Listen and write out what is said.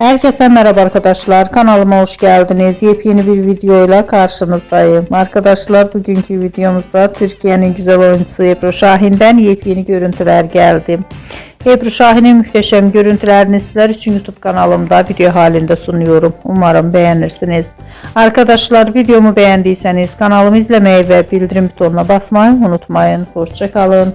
Herkese merhaba arkadaşlar, kanalıma hoş geldiniz. Yepyeni bir videoyla karşınızdayım. Arkadaşlar, bugünkü videomuzda Türkiye'nin güzel oyuncusu Ebru Şahin'den yepyeni görüntüler geldi. Ebru Şahin'in muhteşem görüntülerini sizler için YouTube kanalımda video halinde sunuyorum. Umarım beğenirsiniz. Arkadaşlar, videomu beğendiyseniz kanalımı izlemeyi ve bildirim butonuna basmayı unutmayın. Hoşça kalın.